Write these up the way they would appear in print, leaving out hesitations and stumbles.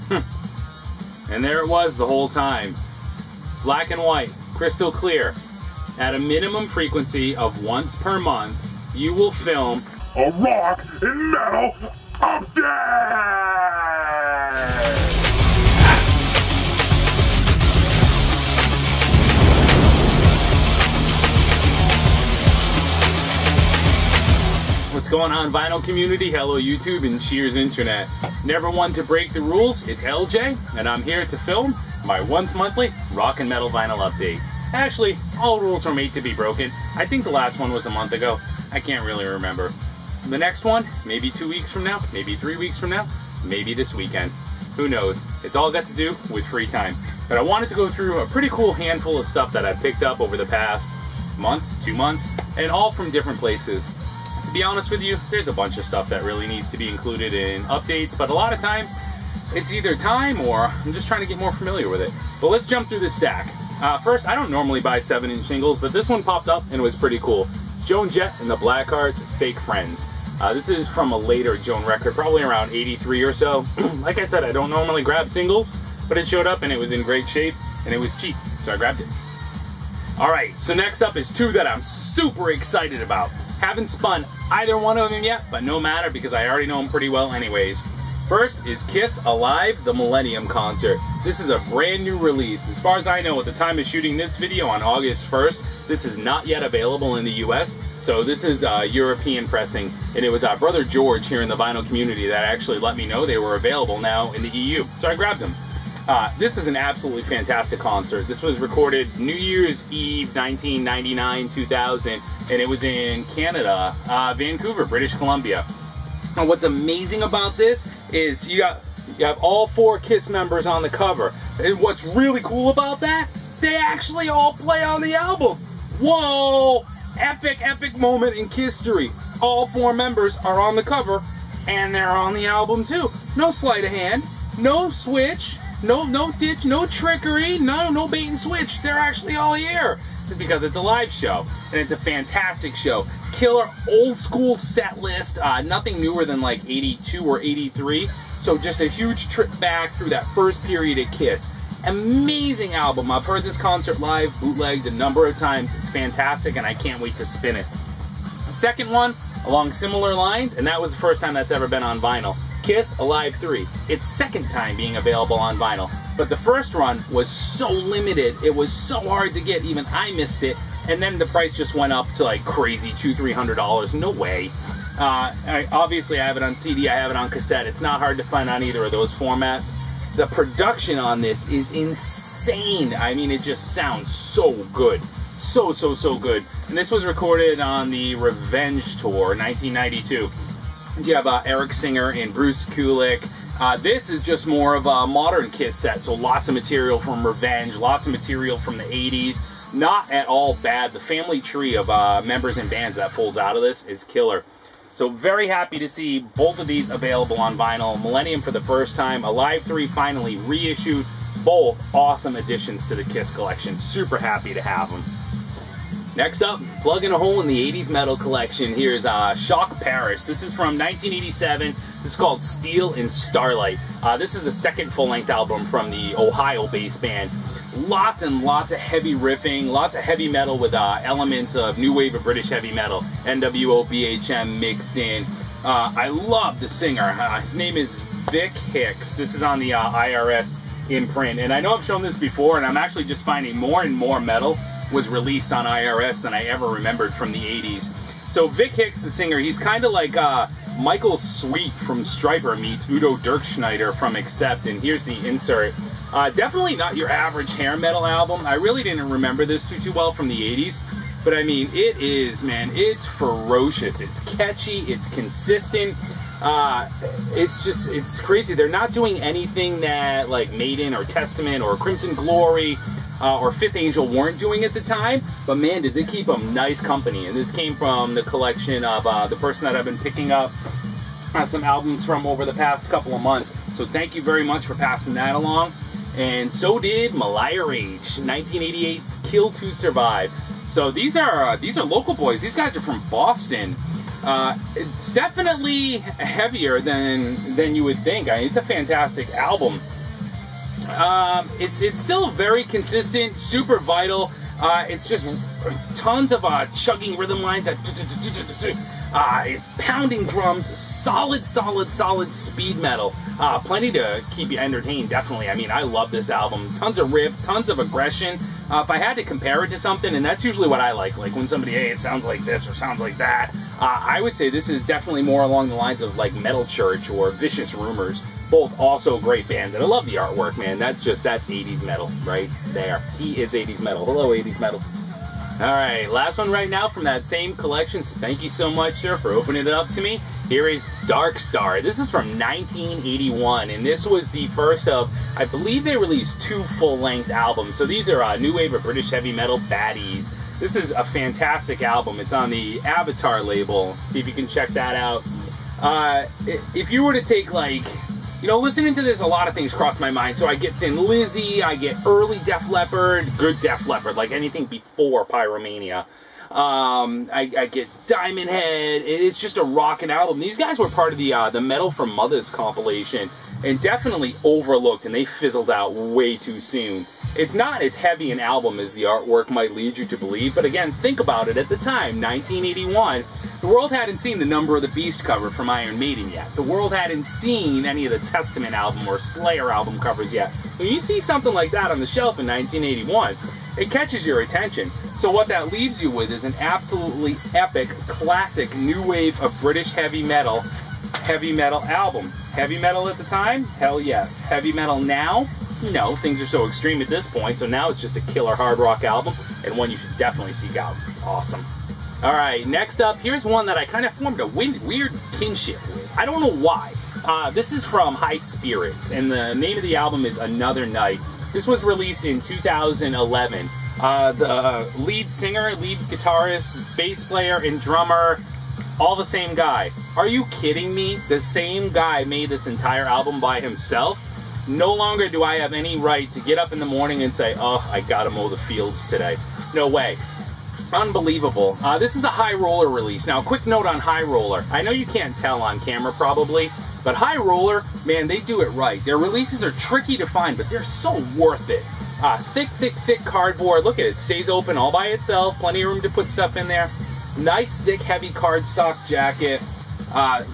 And there it was the whole time. Black and white, crystal clear. At a minimum frequency of once per month, you will film a rock and metal update! What's going on, vinyl community? Hello YouTube and cheers internet. Never one to break the rules, it's LJ, and I'm here to film my once monthly rock and metal vinyl update. Actually, all rules were made to be broken. I think the last one was a month ago. I can't really remember. The next one, maybe 2 weeks from now, maybe 3 weeks from now, maybe this weekend. Who knows? It's all got to do with free time. But I wanted to go through a pretty cool handful of stuff that I've picked up over the past month, 2 months, and all from different places. To be honest with you, there's a bunch of stuff that really needs to be included in updates, but a lot of times it's either time or I'm just trying to get more familiar with it. But let's jump through the stack. First, I don't normally buy 7-inch singles, but this one popped up and it was pretty cool. It's Joan Jett and the Blackhearts' Fake Friends. This is from a later Joan record, probably around 83 or so. Like I said, I don't normally grab singles, but it showed up and it was in great shape and it was cheap, so I grabbed it. Alright, so next up is two that I'm super excited about. Haven't spun either one of them yet, but no matter because I already know them pretty well anyways. First is Kiss Alive, the Millennium Concert. This is a brand new release. As far as I know, at the time of shooting this video on August 1st, this is not yet available in the US, so this is a European pressing, and it was Brother George here in the vinyl community that actually let me know they were available now in the EU, so I grabbed them. This is an absolutely fantastic concert. This was recorded New Year's Eve 1999, 2000, and it was in Canada, Vancouver, British Columbia. And what's amazing about this is you have all 4 Kiss members on the cover. And what's really cool about that, they actually all play on the album. Whoa! Epic, epic moment in Kiss history. All 4 members are on the cover, and they're on the album too. No sleight of hand, no switch, no ditch, no trickery, no bait and switch. They're actually all here. It's because it's a live show, and it's a fantastic show. Killer old school set list, nothing newer than like 82 or 83, so just a huge trip back through that first period of Kiss. Amazing album. I've heard this concert live, bootlegged a number of times. It's fantastic, and I can't wait to spin it. The second one, along similar lines, and that was the first time that's ever been on vinyl. Kiss Alive 3. It's second time being available on vinyl. But the first run was so limited, it was so hard to get, even I missed it, and then the price just went up to like crazy $200–300. No way. Obviously I have it on CD, I have it on cassette. It's not hard to find on either of those formats. The production on this is insane. I mean, it just sounds so good. So good. And this was recorded on the Revenge Tour, 1992. You have Eric Singer and Bruce Kulick. This is just more of a modern Kiss set, so lots of material from Revenge, lots of material from the 80s. Not at all bad. The family tree of members and bands that folds out of this is killer. So very happy to see both of these available on vinyl. Millennium for the first time, Alive 3 finally reissued. Both awesome additions to the Kiss collection. Super happy to have them. Next up, plugging a hole in the 80s metal collection. Here's Shok Paris. This is from 1987. This is called Steel and Starlight. This is the second full-length album from the Ohio-based band. Lots and lots of heavy riffing, lots of heavy metal with elements of new wave of British heavy metal. NWO, BHM mixed in. I love the singer. His name is Vic Hicks. This is on the IRS imprint. And I know I've shown this before, and I'm actually just finding more and more metal was released on IRS than I ever remembered from the 80s. So Vic Hicks, the singer, he's kind of like Michael Sweet from Stryper meets Udo Dirkschneider from Accept, and here's the insert. Definitely not your average hair metal album. I really didn't remember this too well from the 80s, but I mean, it is, man, it's ferocious, it's catchy, it's consistent, it's crazy. They're not doing anything that like Maiden or Testament or Crimson Glory or Fifth Angel weren't doing at the time, but man, does it keep them nice company. And this came from the collection of the person that I've been picking up some albums from over the past couple of months. So thank you very much for passing that along. And so did Meliah Rage, 1988's Kill to Survive. So these are local boys. These guys are from Boston. It's definitely heavier than you would think. I mean, it's a fantastic album. It's still very consistent, super vital. It's just tons of chugging rhythm lines, that pounding drums, solid speed metal. Plenty to keep you entertained, definitely. I mean, I love this album. Tons of riff, tons of aggression. If I had to compare it to something, and that's usually what I like when somebody, hey, it sounds like this or sounds like that, I would say this is definitely more along the lines of like Metal Church or Vicious Rumors. Both also great bands, and I love the artwork, man. That's 80s metal right there. He is 80s metal. Hello, 80s metal. All right, last one right now from that same collection. So thank you so much, sir, for opening it up to me. Here is Dark Star. This is from 1981, and this was the first of, I believe they released 2 full-length albums. So these are new wave of British heavy metal baddies. This is a fantastic album. It's on the Avatar label. See if you can check that out. If you were to take, like, you know, listening to this, a lot of things cross my mind. So I get Thin Lizzy, I get early Def Leppard, good Def Leppard, like anything before Pyromania. I get Diamond Head. It's just a rockin' album. These guys were part of the Metal from Mothers compilation, and definitely overlooked, and they fizzled out way too soon. It's not as heavy an album as the artwork might lead you to believe, but again, think about it. At the time, 1981, the world hadn't seen the Number of the Beast cover from Iron Maiden yet. The world hadn't seen any of the Testament album or Slayer album covers yet. When you see something like that on the shelf in 1981, it catches your attention. So what that leaves you with is an absolutely epic, classic new wave of British heavy metal album. Heavy metal at the time? Hell yes. Heavy metal now? No, things are so extreme at this point, so now it's just a killer hard rock album, and one you should definitely seek out. It's awesome. Alright, next up, here's one that I kind of formed a weird kinship with. I don't know why. This is from High Spirits, and the name of the album is Another Night. This was released in 2011. The lead singer, lead guitarist, bass player, and drummer, all the same guy. Are you kidding me? The same guy made this entire album by himself? No longer do I have any right to get up in the morning and say, oh, I gotta mow the fields today. No way. Unbelievable. This is a High Roller release. Now, quick note on High Roller. I know you can't tell on camera probably, but High Roller, man, they do it right. Their releases are tricky to find, but they're so worth it. Thick cardboard. Look at it. Stays open all by itself. Plenty of room to put stuff in there. Nice, thick, heavy cardstock jacket.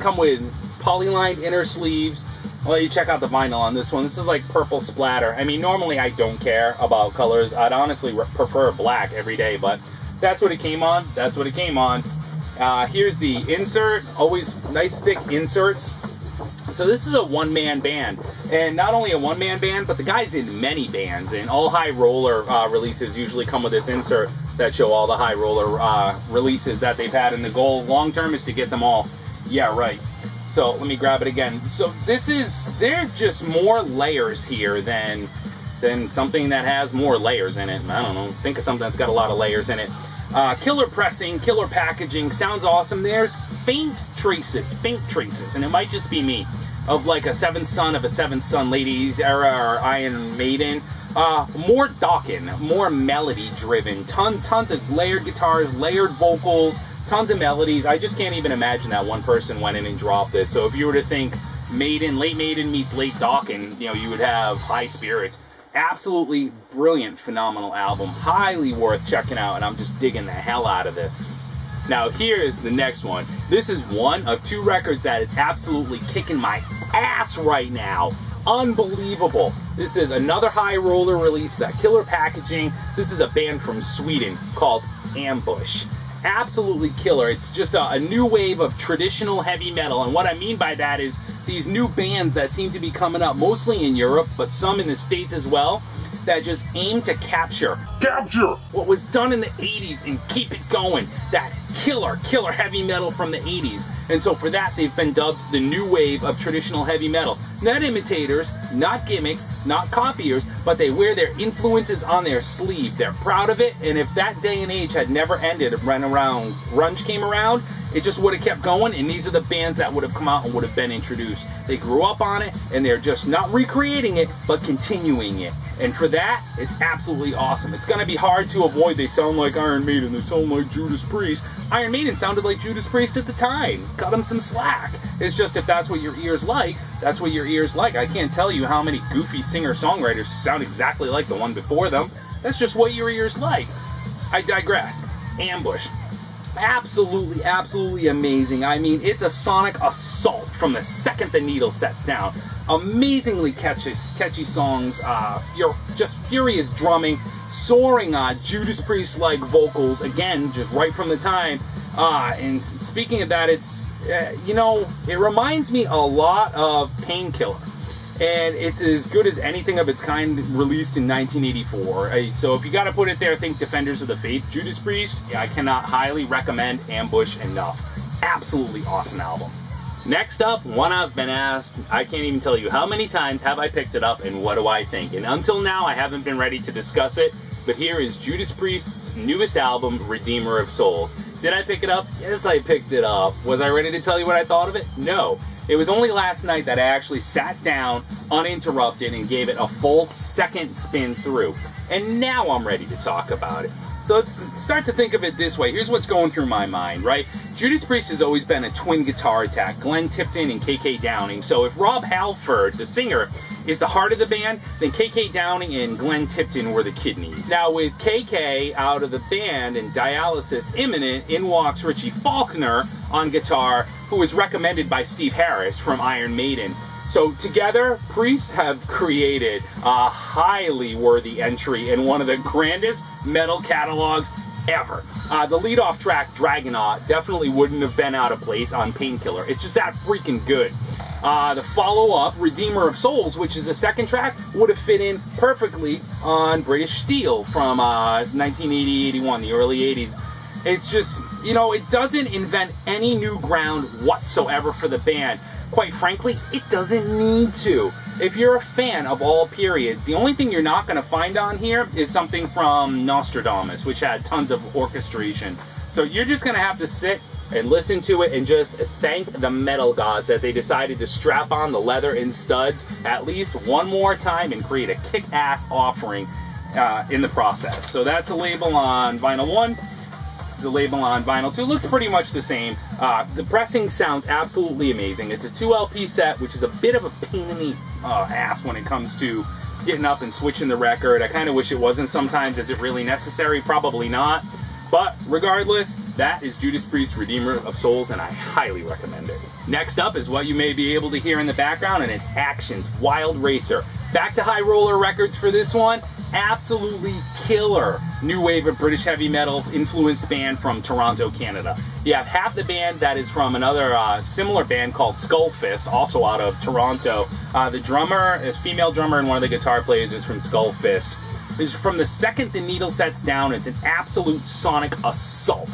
Come with polylined inner sleeves. I'll let you check out the vinyl on this one. This is like purple splatter. I mean, normally I don't care about colors. I'd honestly prefer black every day, but that's what it came on. That's what it came on. Here's the insert. Always nice, thick inserts. So this is a one-man band. And not only a one-man band, but the guy's in many bands. And all High Roller releases usually come with this insert that show all the High Roller releases that they've had. And the goal long-term is to get them all. Yeah, right. So let me grab it again. So there's just more layers here than something that has more layers in it. I don't know, think of something that's got a lot of layers in it. Killer pressing, killer packaging, sounds awesome. There's faint traces, and it might just be me, of like a Seventh Son of a Seventh Son Ladies era or Iron Maiden. More Dokken, more melody driven, tons of layered guitars, layered vocals, tons of melodies. I just can't even imagine that one person went in and dropped this. So if you were to think Maiden, late Maiden meets late Dokken, you know, you would have High Spirits. Absolutely brilliant, phenomenal album. Highly worth checking out, and I'm just digging the hell out of this. Now here's the next one. This is one of 2 records that is absolutely kicking my ass right now. Unbelievable. This is another High Roller release, that killer packaging. This is a band from Sweden called Ambush. Absolutely killer. It's just a new wave of traditional heavy metal, and what I mean by that is these new bands that seem to be coming up mostly in Europe, but some in the States as well, that just aim to capture what was done in the 80s and keep it going. That killer heavy metal from the 80s. And so for that, they've been dubbed the new wave of traditional heavy metal. Not imitators, not gimmicks, not copiers, but they wear their influences on their sleeve. They're proud of it, and if that day and age had never ended when grunge came around, it just would have kept going, and these are the bands that would have come out and would have been introduced. They grew up on it, and they're just not recreating it, but continuing it. And for that, it's absolutely awesome. It's going to be hard to avoid. They sound like Iron Maiden, they sound like Judas Priest, Iron Maiden sounded like Judas Priest at the time. Cut them some slack. It's just if that's what your ears like, that's what your ears like. I can't tell you how many goofy singer-songwriters sound exactly like the one before them. That's just what your ears like. I digress. Ambush. Absolutely, absolutely amazing. I mean, it's a sonic assault from the second the needle sets down. Amazingly catchy songs, just furious drumming, soaring Judas Priest-like vocals, again, just right from the time. And speaking of that, it's, you know, it reminds me a lot of Painkiller. And it's as good as anything of its kind released in 1984. So if you gotta put it there, think Defenders of the Faith, Judas Priest. I cannot highly recommend Ambush enough. Absolutely awesome album. Next up, one I've been asked, I can't even tell you how many times have I picked it up and what do I think. And until now, I haven't been ready to discuss it. But here is Judas Priest's newest album, Redeemer of Souls. Did I pick it up? Yes, I picked it up. Was I ready to tell you what I thought of it? No. It was only last night that I actually sat down, uninterrupted, and gave it a full second spin through. And now I'm ready to talk about it. So let's start to think of it this way. Here's what's going through my mind, right? Judas Priest has always been a twin guitar attack, Glenn Tipton and KK Downing. So if Rob Halford, the singer, is the heart of the band, then KK Downing and Glenn Tipton were the kidneys. Now with KK out of the band and dialysis imminent, in walks Richie Faulkner on guitar, who was recommended by Steve Harris from Iron Maiden. So together, Priest have created a highly worthy entry in one of the grandest metal catalogs ever. The lead-off track, Dragonaut, definitely wouldn't have been out of place on Painkiller. It's just that freaking good. The follow-up, Redeemer of Souls, which is the second track, would have fit in perfectly on British Steel from 1980-81, the early 80s. It's just, you know, it doesn't invent any new ground whatsoever for the band. Quite frankly, it doesn't need to. If you're a fan of all periods, the only thing you're not going to find on here is something from Nostradamus, which had tons of orchestration. So you're just going to have to sit and listen to it and just thank the metal gods that they decided to strap on the leather and studs at least one more time and create a kick-ass offering in the process. So that's a label on vinyl 1. The label on vinyl 2 looks pretty much the same. The pressing sounds absolutely amazing. It's a 2 LP set, which is a bit of a pain in the ass when it comes to getting up and switching the record. I kind of wish it wasn't sometimes. Is it really necessary? Probably not. But regardless, that is Judas Priest, Redeemer of Souls, and I highly recommend it. Next up is what you may be able to hear in the background, and it's Action's Wild Racer. Back to High Roller Records for this one. Absolutely killer new wave of British heavy metal influenced band from Toronto, Canada. You have half the band that is from another similar band called Skullfist, also out of Toronto. The drummer, a female drummer, and one of the guitar players is from Skullfist. It's from the second the needle sets down. It's an absolute sonic assault.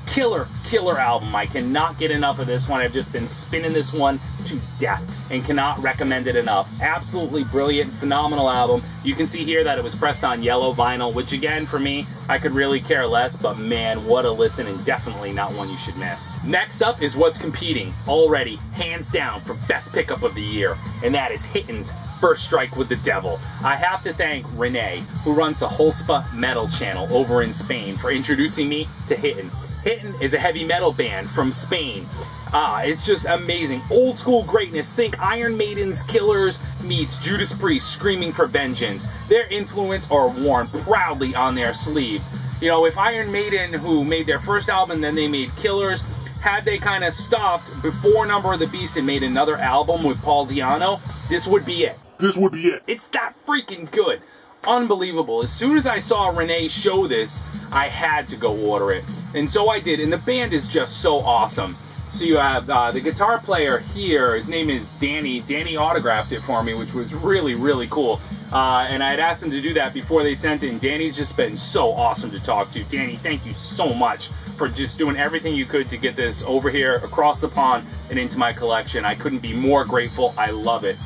Killer album. I cannot get enough of this one. I've just been spinning this one to death and cannot recommend it enough. Absolutely brilliant, phenomenal album. You can see here that it was pressed on yellow vinyl, which again, for me, I could really care less, but man, what a listen, and definitely not one you should miss. Next up is what's competing already, hands down, for best pickup of the year, and that is Hitten's First Strike with the Devil. I have to thank Renee, who runs the Holspa Metal channel over in Spain, for introducing me to Hitten. Hitten is a heavy metal band from Spain. It's just amazing. Old school greatness. Think Iron Maiden's Killers meets Judas Priest Screaming for Vengeance. Their influence are worn proudly on their sleeves. You know, if Iron Maiden, who made their first album, then they made Killers, had they kind of stopped before Number of the Beast and made another album with Paul Di'Anno, this would be it. This would be it. It's that freaking good. Unbelievable. As soon as I saw Renee show this, I had to go order it. And so I did, and the band is just so awesome. So you have the guitar player here, his name is Danny. Danny autographed it for me, which was really, really cool. And I had asked him to do that before they sent it, and Danny's just been so awesome to talk to. Danny, thank you so much for just doing everything you could to get this over here, across the pond, and into my collection. I couldn't be more grateful. I love it.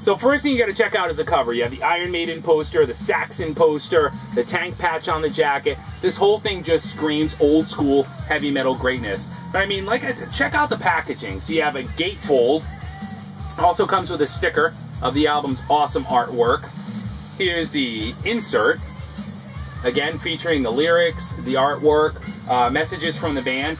So first thing you got to check out is the cover. You have the Iron Maiden poster, the Saxon poster, the tank patch on the jacket. This whole thing just screams old school heavy metal greatness. But I mean, like I said, check out the packaging. So you have a gatefold. Also comes with a sticker of the album's awesome artwork. Here's the insert. Again, featuring the lyrics, the artwork, messages from the band.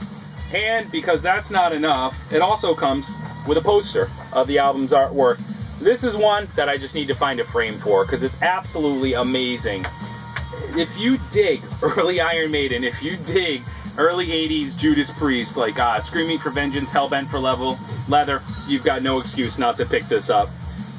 And because that's not enough, it also comes with a poster of the album's artwork. This is one that I just need to find a frame for because it's absolutely amazing. If you dig early Iron Maiden, if you dig early 80s Judas Priest, like Screaming for Vengeance, Hellbent for Leather, you've got no excuse not to pick this up.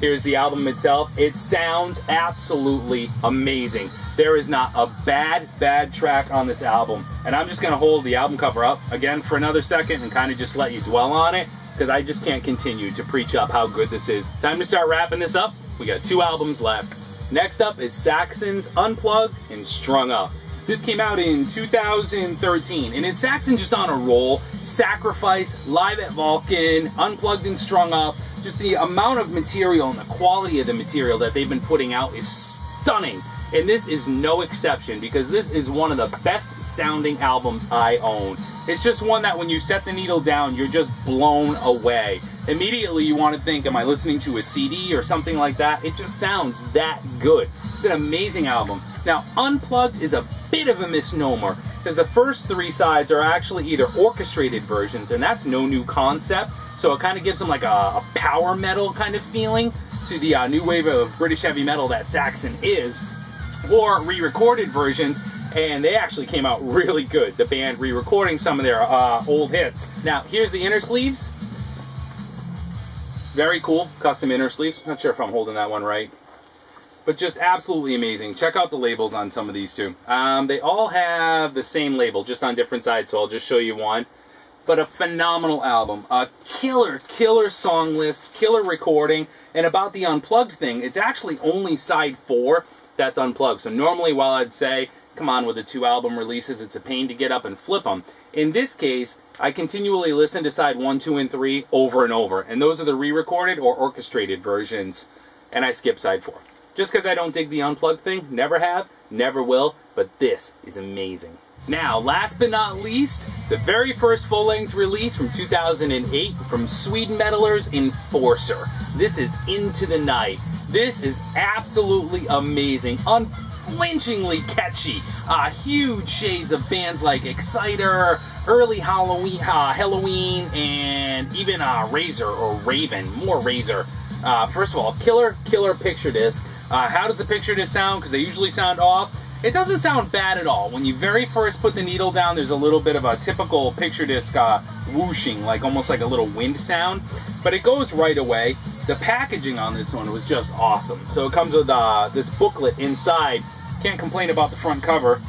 Here's the album itself. It sounds absolutely amazing. There is not a bad track on this album. And I'm just going to hold the album cover up again for another second and kind of just let you dwell on it, because I just can't continue to preach up how good this is. Time to start wrapping this up. We got 2 albums left. Next up is Saxon's Unplugged and Strung Up. This came out in 2013, and is Saxon just on a roll? Sacrifice, Live at Vulcan, Unplugged and Strung Up. Just the amount of material and the quality of the material that they've been putting out is stunning. And this is no exception, because this is one of the best sounding albums I own. It's just one that when you set the needle down, you're just blown away. Immediately you want to think, am I listening to a CD or something like that? It just sounds that good. It's an amazing album. Now, Unplugged is a bit of a misnomer, because the first 3 sides are actually either orchestrated versions, and that's no new concept, so it kind of gives them like a power metal kind of feeling to the new wave of British heavy metal that Saxon is, or re-recorded versions, and they actually came out really good, the band re-recording some of their old hits. Now, here's the inner sleeves. Very cool, custom inner sleeves. Not sure if I'm holding that one right, but just absolutely amazing. Check out the labels on some of these too. They all have the same label, just on different sides, so I'll just show you one. But a phenomenal album. A killer song list, killer recording. And about the Unplugged thing, it's actually only side 4 that's unplugged. So normally, while I'd say, come on, with the 2 album releases, it's a pain to get up and flip them. In this case, I continually listen to side 1, 2, and 3 over and over. And those are the re-recorded or orchestrated versions. And I skip side 4. Just because I don't dig the Unplugged thing. Never have, never will. But this is amazing. Now, last but not least, the very first full-length release from 2008 from Sweden metalers Enforcer. This is Into the Night. This is absolutely amazing, unflinchingly catchy. Huge shades of bands like Exciter, early Halloween, and even Razor or Raven, more Razor. First of all, killer picture disc. How does the picture disc sound? Because they usually sound off. It doesn't sound bad at all. When you very first put the needle down, there's a little bit of a typical picture disc whooshing, like almost like a little wind sound. But it goes right away. The packaging on this one was just awesome. So it comes with this booklet inside. Can't complain about the front cover.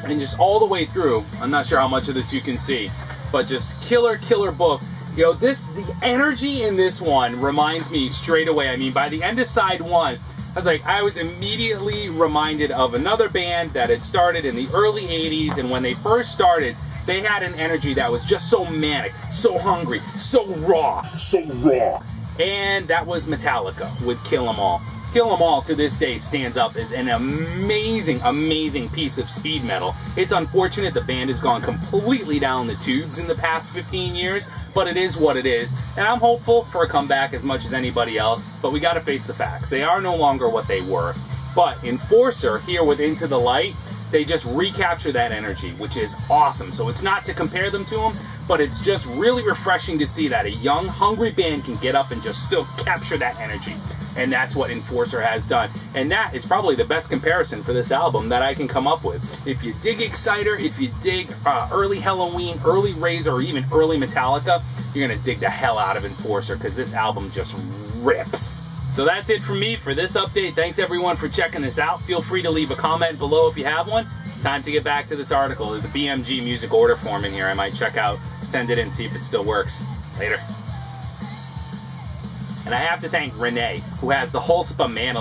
And just all the way through, I'm not sure how much of this you can see, but just killer book. You know, the energy in this one reminds me straight away. I mean, by the end of side 1, I was immediately reminded of another band that had started in the early 80s, and when they first started, they had an energy that was just so manic, so hungry, so raw. And that was Metallica with Kill 'Em All. Kill 'Em All to this day stands up as an amazing piece of speed metal. It's unfortunate the band has gone completely down the tubes in the past 15 years, but it is what it is. And I'm hopeful for a comeback as much as anybody else, but we gotta face the facts. They are no longer what they were. But Enforcer, here with Into the Light, they just recapture that energy, which is awesome. So it's not to compare them to them, but it's just really refreshing to see that a young, hungry band can get up and just still capture that energy. And that's what Enforcer has done. And that is probably the best comparison for this album that I can come up with. If you dig Exciter, if you dig early Halloween, early Razor, or even early Metallica, you're going to dig the hell out of Enforcer, because this album just rips. So that's it from me for this update. Thanks everyone for checking this out. Feel free to leave a comment below if you have one. It's time to get back to this article. There's a BMG music order form in here I might check out, send it in, see if it still works. Later. And I have to thank Renee, who has the Holspa man